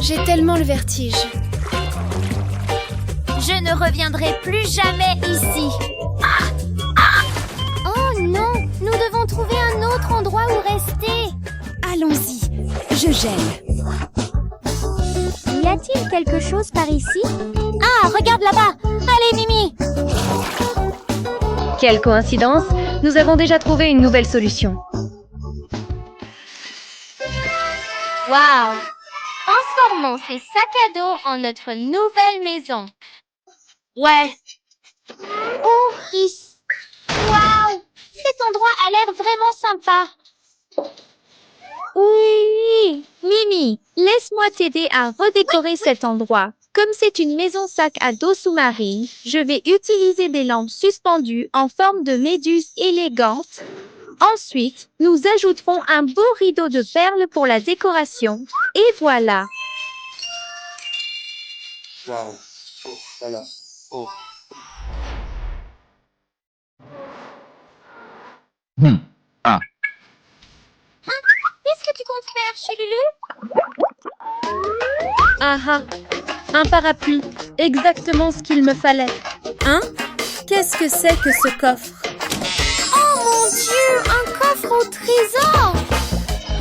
J'ai tellement le vertige. Je ne reviendrai plus jamais ici. Oh non, nous devons trouver un autre endroit où rester. Allons-y, je gèle. Y a-t-il quelque chose par ici? Ah, regarde là-bas. Allez, Mimi. Quelle coïncidence! Nous avons déjà trouvé une nouvelle solution. Waouh! Transformons ces sacs à dos en notre nouvelle maison. Ouais. Oh, ici. Waouh! Cet endroit a l'air vraiment sympa. Oui, Mimi, laisse-moi t'aider à redécorer cet endroit. Comme c'est une maison sac à dos sous-marine, je vais utiliser des lampes suspendues en forme de méduse élégante. Ensuite, nous ajouterons un beau rideau de perles pour la décoration. Et voilà. Waouh. Oh, voilà. Oh. Qu'est-ce que tu comptes faire, Chululu? Ah ah! Un parapluie! Exactement ce qu'il me fallait! Hein? Qu'est-ce que c'est que ce coffre? Oh mon Dieu, un coffre au trésor!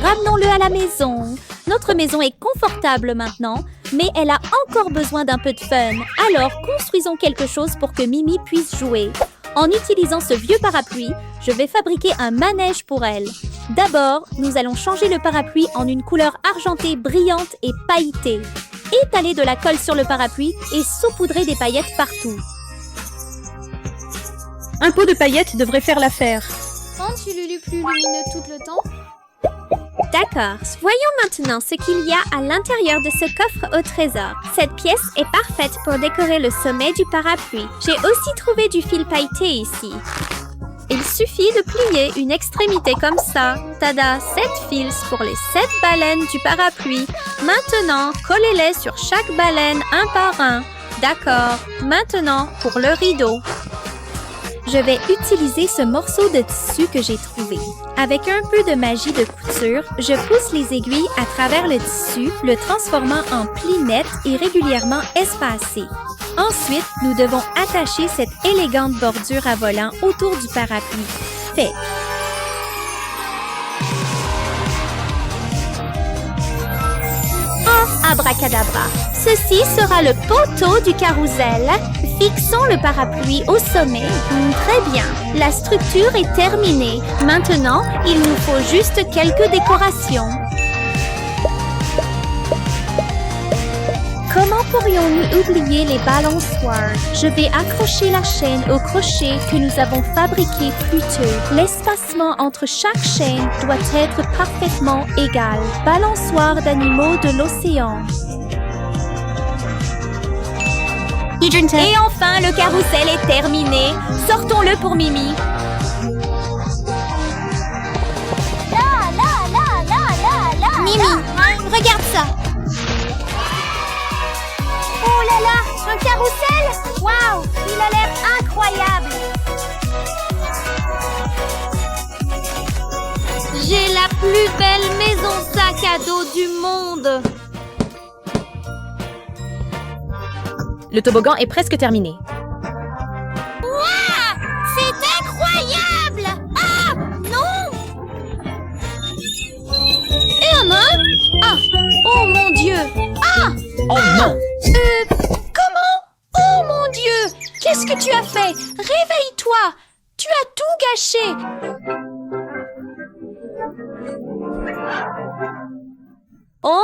Ramenons-le à la maison. Notre maison est confortable maintenant, mais elle a encore besoin d'un peu de fun. Alors, construisons quelque chose pour que Mimi puisse jouer. En utilisant ce vieux parapluie, je vais fabriquer un manège pour elle. D'abord, nous allons changer le parapluie en une couleur argentée brillante et pailletée. Étaler de la colle sur le parapluie et saupoudrer des paillettes partout. Un pot de paillettes devrait faire l'affaire. Rends Chululu plus lumineux tout le temps? D'accord, voyons maintenant ce qu'il y a à l'intérieur de ce coffre au trésor. Cette pièce est parfaite pour décorer le sommet du parapluie. J'ai aussi trouvé du fil pailleté ici. Il suffit de plier une extrémité comme ça. Tada, 7 fils pour les 7 baleines du parapluie. Maintenant, collez-les sur chaque baleine un par un. D'accord, maintenant pour le rideau. Je vais utiliser ce morceau de tissu que j'ai trouvé. Avec un peu de magie de couture, je pousse les aiguilles à travers le tissu, le transformant en plis nets et régulièrement espacés. Ensuite, nous devons attacher cette élégante bordure à volant autour du parapluie. Fait. Oh, abracadabra! Ceci sera le poteau du carrousel. Fixons le parapluie au sommet. Très bien. La structure est terminée. Maintenant, il nous faut juste quelques décorations. Comment pourrions-nous oublier les balançoires? Je vais accrocher la chaîne au crochet que nous avons fabriqué plus tôt. L'espacement entre chaque chaîne doit être parfaitement égal. Balançoire d'animaux de l'océan. Et enfin, le carrousel est terminé. Sortons-le pour Mimi. Mimi, regarde ça! Oh là là, un carrousel? Waouh, il a l'air incroyable! J'ai la plus belle maison sac à dos du monde. Le toboggan est presque terminé. Waouh, c'est incroyable! Ah, non! Et un homme? Ah, oh mon Dieu! Ah! Oh non! Comment? Oh mon Dieu! Qu'est-ce que tu as fait? Réveille-toi! Tu as tout gâché! Oh,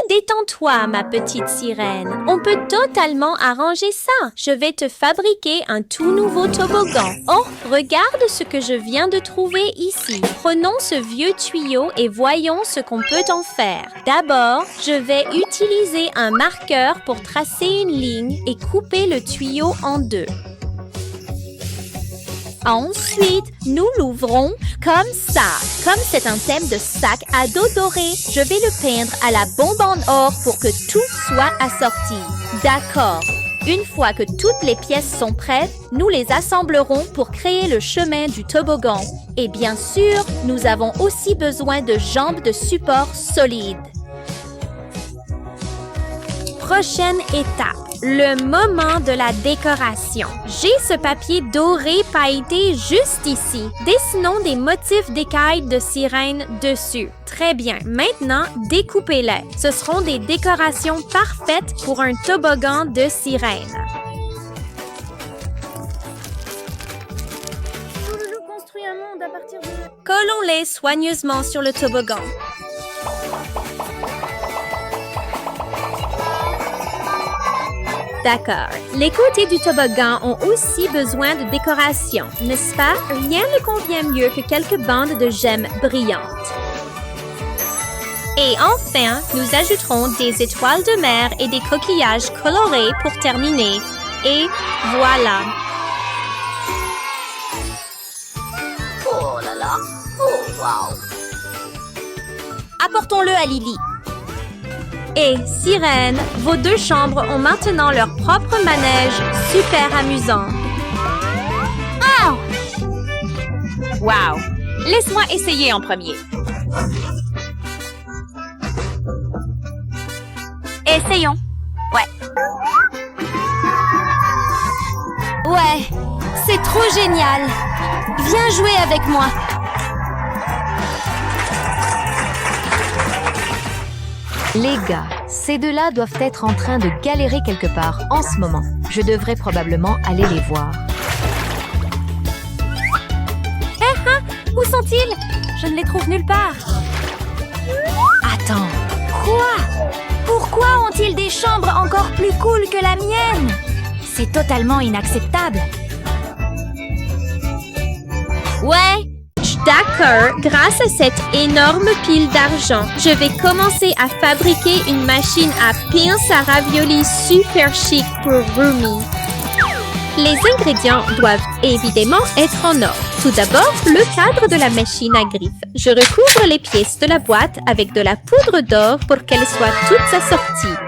détends-toi, ma petite sirène. On peut totalement arranger ça. Je vais te fabriquer un tout nouveau toboggan. Oh, regarde ce que je viens de trouver ici. Prenons ce vieux tuyau et voyons ce qu'on peut en faire. D'abord, je vais utiliser un marqueur pour tracer une ligne et couper le tuyau en deux. Ensuite, nous l'ouvrons comme ça. Comme c'est un thème de sac à dos doré, je vais le peindre à la bombe en or pour que tout soit assorti. D'accord. Une fois que toutes les pièces sont prêtes, nous les assemblerons pour créer le chemin du toboggan. Et bien sûr, nous avons aussi besoin de jambes de support solides. Prochaine étape, le moment de la décoration. J'ai ce papier doré pailleté juste ici. Dessinons des motifs d'écailles de sirène dessus. Très bien. Maintenant, découpez-les. Ce seront des décorations parfaites pour un toboggan de sirène. Collons-les soigneusement sur le toboggan. D'accord. Les côtés du toboggan ont aussi besoin de décoration, n'est-ce pas? Rien ne convient mieux que quelques bandes de gemmes brillantes. Et enfin, nous ajouterons des étoiles de mer et des coquillages colorés pour terminer. Et voilà! Oh là là. Oh, wow. Apportons-le à Lily. Et, Sirène, vos 2 chambres ont maintenant leur propre manège super amusant. Oh! Wow. Laisse-moi essayer en premier. Essayons. Ouais, c'est trop génial. Viens jouer avec moi. Les gars, ces deux-là doivent être en train de galérer quelque part en ce moment. Je devrais probablement aller les voir. Où sont-ils? Je ne les trouve nulle part. Attends, Quoi? Pourquoi ont-ils des chambres encore plus cool que la mienne? C'est totalement inacceptable. Ouais, d'accord. Grâce à cette énorme pile d'argent, je vais commencer à fabriquer une machine à pince à raviolis super chic pour Rumi. Les ingrédients doivent évidemment être en ordre. Tout d'abord, le cadre de la machine à griffes. Je recouvre les pièces de la boîte avec de la poudre d'or pour qu'elles soient toutes assorties.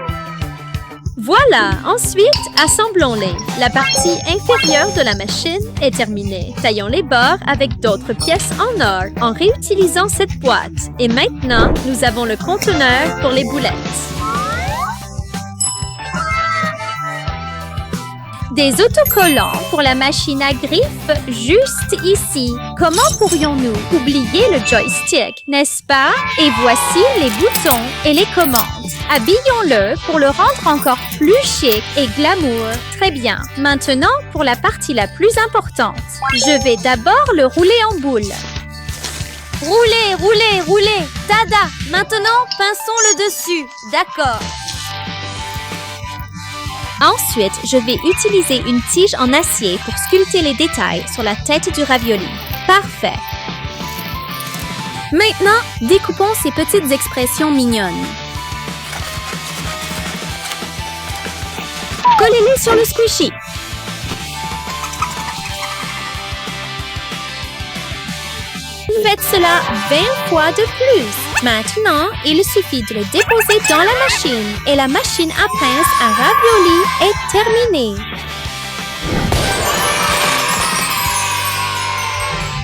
Voilà! Ensuite, assemblons-les. La partie inférieure de la machine est terminée. Taillons les bords avec d'autres pièces en or en réutilisant cette boîte. Et maintenant, nous avons le conteneur pour les boulettes. Des autocollants pour la machine à griffes juste ici. Comment pourrions-nous oublier le joystick, n'est-ce pas? Et voici les boutons et les commandes. Habillons-le pour le rendre encore plus chic et glamour. Très bien. Maintenant, pour la partie la plus importante. Je vais d'abord le rouler en boule. Roulez, roulez, roulez. Tada! Maintenant, pinçons le dessus. D'accord. Ensuite, je vais utiliser une tige en acier pour sculpter les détails sur la tête du ravioli. Parfait. Maintenant, découpons ces petites expressions mignonnes. Collez-les sur le squishy. Faites cela 20 fois de plus. Maintenant, il suffit de le déposer dans la machine et la machine à pince à ravioli est terminée.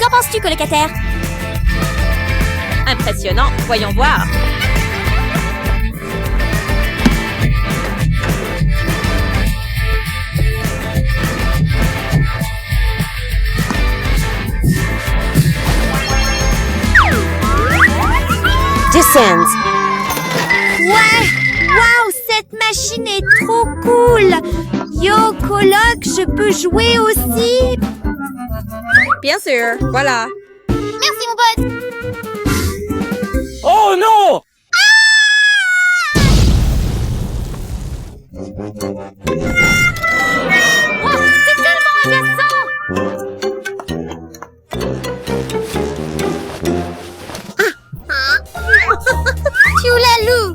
Qu'en penses-tu, colocataire? Impressionnant, voyons voir. Descends. Ouais! Waouh, cette machine est trop cool! Yo, coloc, je peux jouer aussi? Bien sûr, voilà. Merci, mon pote! Oh non! Wow, c'est tellement agaçant! Tchoulalou!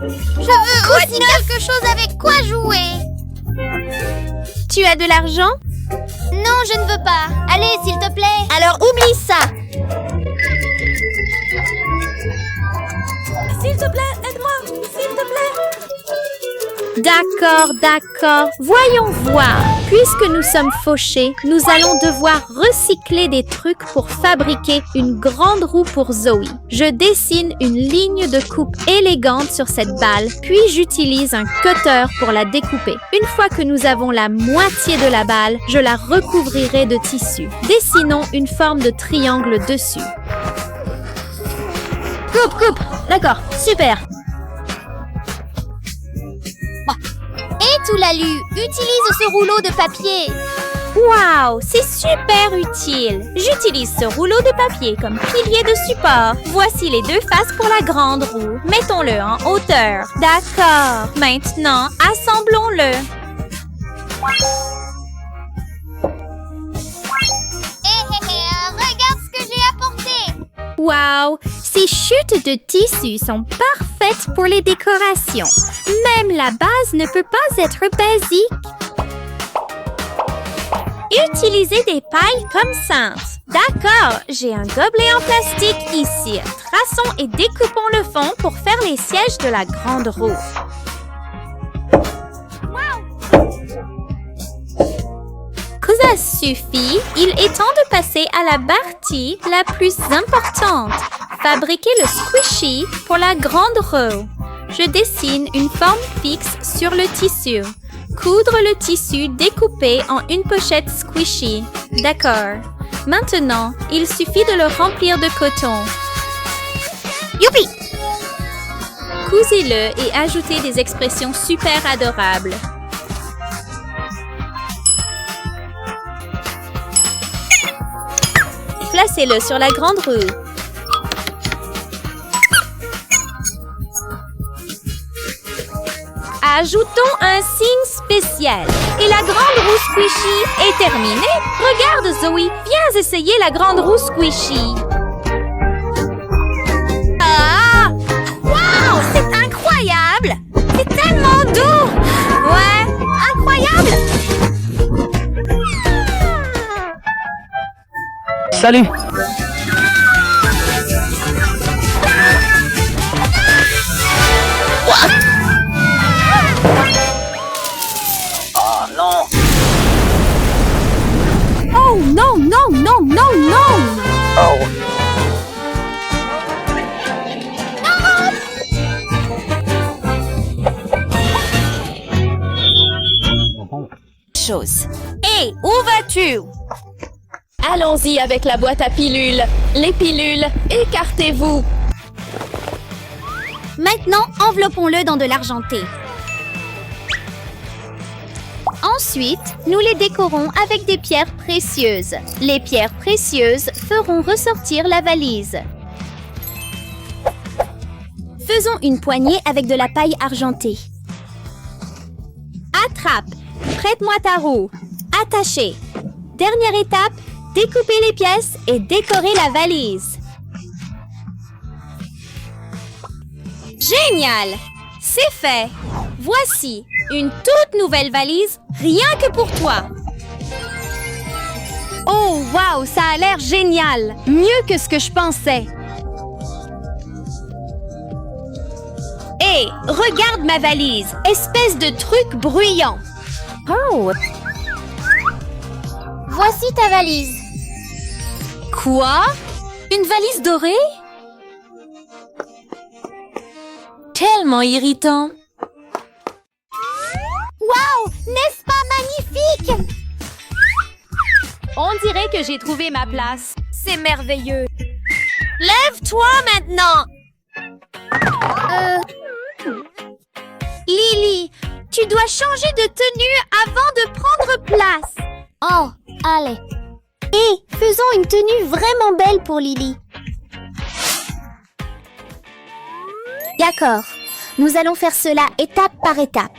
Je veux aussi quelque chose avec quoi jouer! Tu as de l'argent? Non, je ne veux pas. Allez, s'il te plaît. Alors, oublie ça. S'il te plaît, aide-moi! S'il te plaît! D'accord, d'accord. Voyons voir. Puisque nous sommes fauchés, nous allons devoir recycler des trucs pour fabriquer une grande roue pour Zoe. Je dessine une ligne de coupe élégante sur cette balle, puis j'utilise un cutter pour la découper. Une fois que nous avons la moitié de la balle, je la recouvrirai de tissu. Dessinons une forme de triangle dessus. Coupe. D'accord, super. Et Toulalu, utilise ce rouleau de papier. Wow, c'est super utile! J'utilise ce rouleau de papier comme pilier de support. Voici les deux faces pour la grande roue. Mettons-le en hauteur. D'accord. Maintenant, assemblons-le. Regarde ce que j'ai apporté. Wow, ces chutes de tissu sont parfaites pour les décorations. Même la base ne peut pas être basique. Utilisez des pailles comme cintre. D'accord, j'ai un gobelet en plastique ici. Traçons et découpons le fond pour faire les sièges de la grande roue. Que ça suffit, il est temps de passer à la partie la plus importante. Fabriquer le squishy pour la grande roue. Je dessine une forme fixe sur le tissu. Coudre le tissu découpé en une pochette squishy. D'accord. Maintenant, il suffit de le remplir de coton. Youpi! Cousez-le et ajoutez des expressions super adorables. Placez-le sur la grande roue. Ajoutons un signe spécial. Et la grande roue squishy est terminée. Regarde, Zoe, viens essayer la grande roue squishy. Ah! Wow! C'est incroyable! C'est tellement doux! Ouais, incroyable! Salut. Oh non, non, non, non, non! Oh. Hé, où vas-tu? Allons-y avec la boîte à pilules. Les pilules, écartez-vous. Maintenant, enveloppons-le dans de l'argenté. Ensuite, nous les décorons avec des pierres précieuses. Les pierres précieuses feront ressortir la valise. Faisons une poignée avec de la paille argentée. Attrape. Prête-moi ta roue. Attacher. Dernière étape, découper les pièces et décorer la valise. Génial! C'est fait! Voici une toute nouvelle valise, rien que pour toi. Oh, wow, ça a l'air génial! Mieux que ce que je pensais. Hé, regarde ma valise, espèce de truc bruyant. Oh! Voici ta valise. Quoi? Une valise dorée? Tellement irritant. Wow! N'est-ce pas magnifique? On dirait que j'ai trouvé ma place. C'est merveilleux. Lève-toi maintenant! Lily, tu dois changer de tenue avant de prendre place. Oh, allez. Et faisons une tenue vraiment belle pour Lily. D'accord. Nous allons faire cela étape par étape.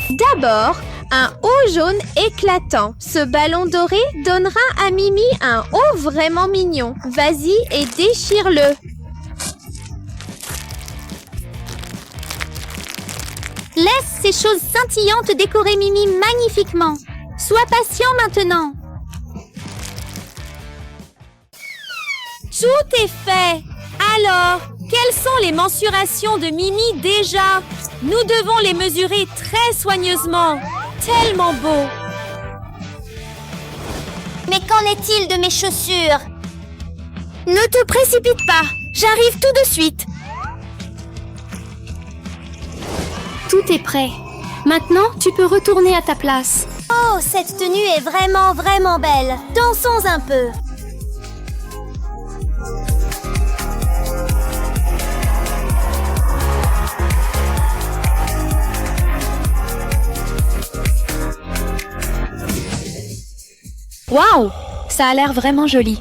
D'abord, un haut jaune éclatant. Ce ballon doré donnera à Mimi un haut vraiment mignon. Vas-y et déchire-le. Laisse ces choses scintillantes décorer Mimi magnifiquement. Sois patient maintenant. Tout est fait. Alors, quelles sont les mensurations de Mimi déjà? Nous devons les mesurer très soigneusement. tellement beau. Mais qu'en est-il de mes chaussures? Ne te précipite pas, j'arrive tout de suite. Tout est prêt. Maintenant, tu peux retourner à ta place. Oh, cette tenue est vraiment, vraiment belle. Dansons un peu. Waouh! Ça a l'air vraiment joli.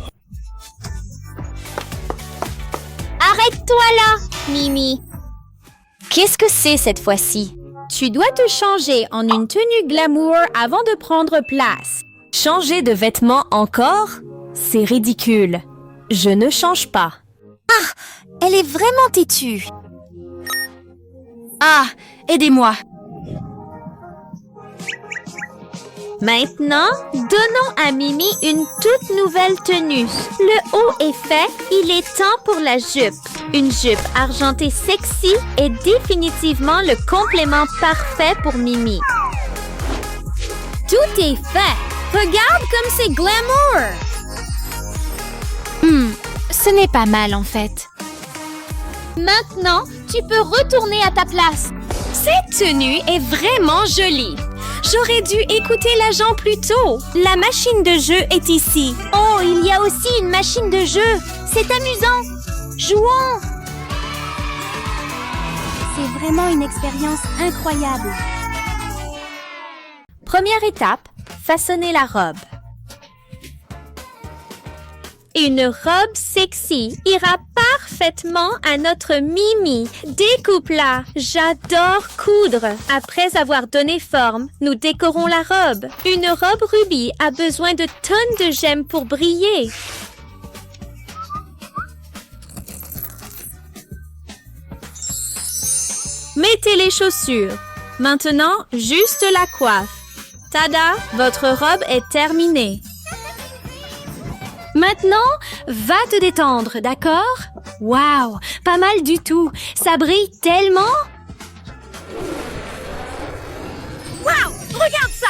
Arrête-toi là, Mimi. Qu'est-ce que c'est cette fois-ci? Tu dois te changer en une tenue glamour avant de prendre place. Changer de vêtements encore? C'est ridicule. Je ne change pas. Elle est vraiment têtue. Ah, aidez-moi. Maintenant, donnons à Mimi une toute nouvelle tenue. Le haut est fait, il est temps pour la jupe. Une jupe argentée sexy est définitivement le complément parfait pour Mimi. Tout est fait. Regarde comme c'est glamour. Ce n'est pas mal en fait. Maintenant, tu peux retourner à ta place. Cette tenue est vraiment jolie. J'aurais dû écouter l'agent plus tôt. La machine de jeu est ici. Oh, il y a aussi une machine de jeu. C'est amusant. Jouons. C'est vraiment une expérience incroyable. Première étape, façonner la robe. Une robe sexy ira parfaitement à notre Mimi. Découpe-la. J'adore coudre. Après avoir donné forme, nous décorons la robe. Une robe rubis a besoin de tonnes de gemmes pour briller. Mettez les chaussures. Maintenant, juste la coiffe. Tada, votre robe est terminée. Maintenant, va te détendre, d'accord? Waouh, pas mal du tout. Ça brille tellement. Waouh, regarde ça!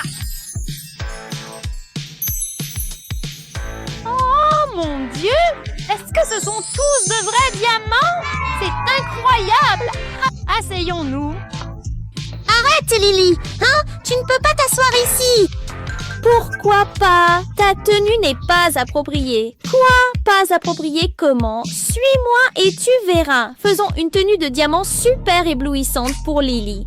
Oh mon Dieu! Est-ce que ce sont tous de vrais diamants? C'est incroyable! Asseyons-nous. Arrête, Lily. Hein? Tu ne peux pas t'asseoir ici. Pourquoi pas? Ta tenue n'est pas appropriée. Quoi? Pas appropriée comment? Suis-moi et tu verras. Faisons une tenue de diamant super éblouissante pour Lily.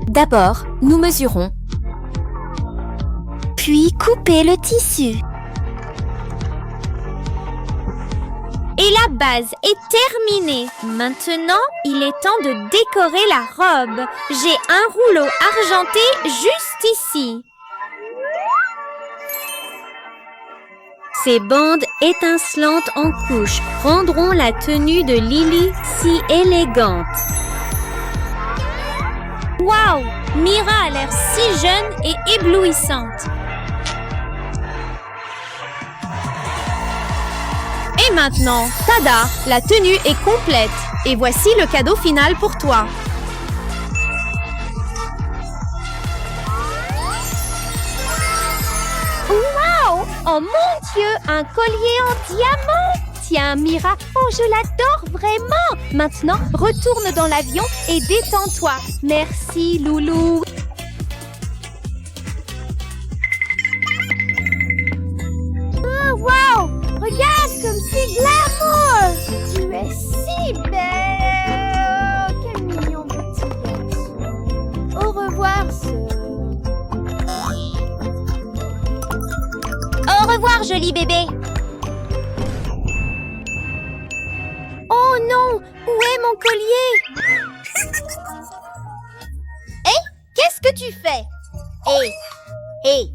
D'abord, nous mesurons. Puis couper le tissu. Et la base est terminée. Maintenant, il est temps de décorer la robe. J'ai un rouleau argenté juste ici. Ces bandes étincelantes en couches rendront la tenue de Lily si élégante. Waouh! Mira a l'air si jeune et éblouissante. Et maintenant, tada, la tenue est complète. Et voici le cadeau final pour toi. Wow! Oh mon Dieu, un collier en diamant! Tiens, Mira, oh je l'adore vraiment! Maintenant, retourne dans l'avion et détends-toi. Merci, Loulou. Wow! Regarde comme c'est glamour! Tu es si belle! Quel mignon petit garçon! Au revoir, sœur! Au revoir, joli bébé. Oh non! Où est mon collier? Hé! Qu'est-ce que tu fais? Hé! Hé!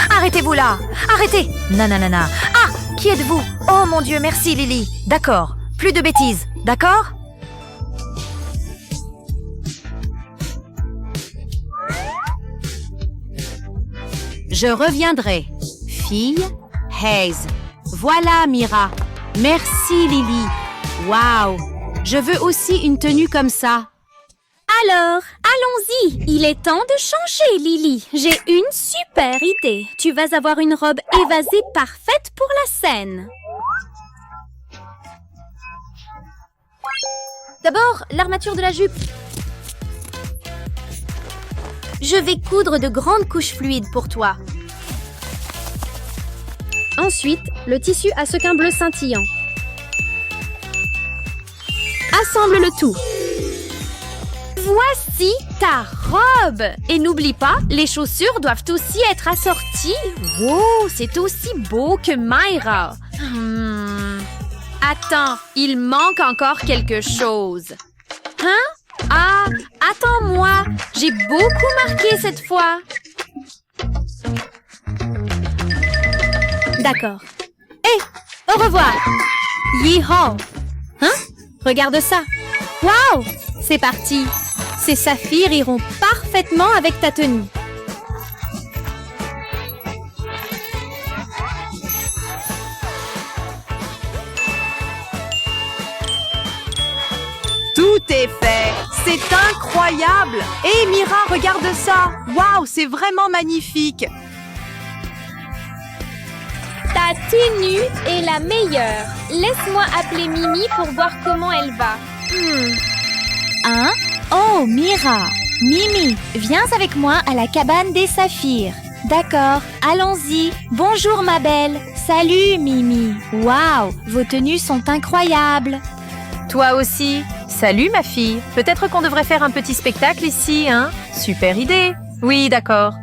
Arrêtez-vous là! Arrêtez! Nanana. Ah! Qui êtes-vous? Oh mon Dieu, merci Lily. D'accord. Plus de bêtises. D'accord? Je reviendrai. fille, Haze. Voilà, Mira. Merci, Lily. Waouh! Je veux aussi une tenue comme ça. Alors, allons-y. Il est temps de changer, Lily. J'ai une super idée. Tu vas avoir une robe évasée parfaite pour la scène. D'abord, l'armature de la jupe. Je vais coudre de grandes couches fluides pour toi. Ensuite, le tissu à sequins bleu scintillant. Assemble le tout. Voici ta robe! Et n'oublie pas, les chaussures doivent aussi être assorties. Wow, c'est aussi beau que Myra. Attends, il manque encore quelque chose. Hein? Ah, attends-moi, j'ai beaucoup marqué cette fois. D'accord. Hé, au revoir. Yeehaw. Hein? Regarde ça. Waouh! C'est parti. Ces saphirs iront parfaitement avec ta tenue. Tout est fait. C'est incroyable. Hé, Mira, regarde ça. Waouh, c'est vraiment magnifique. Ta tenue est la meilleure. Laisse-moi appeler Mimi pour voir comment elle va. Hein? Oh, Mira! Mimi, viens avec moi à la cabane des saphirs. D'accord, allons-y. Bonjour, ma belle. Salut, Mimi. Waouh, vos tenues sont incroyables. Toi aussi. Salut, ma fille. Peut-être qu'on devrait faire un petit spectacle ici, hein? Super idée. Oui, d'accord.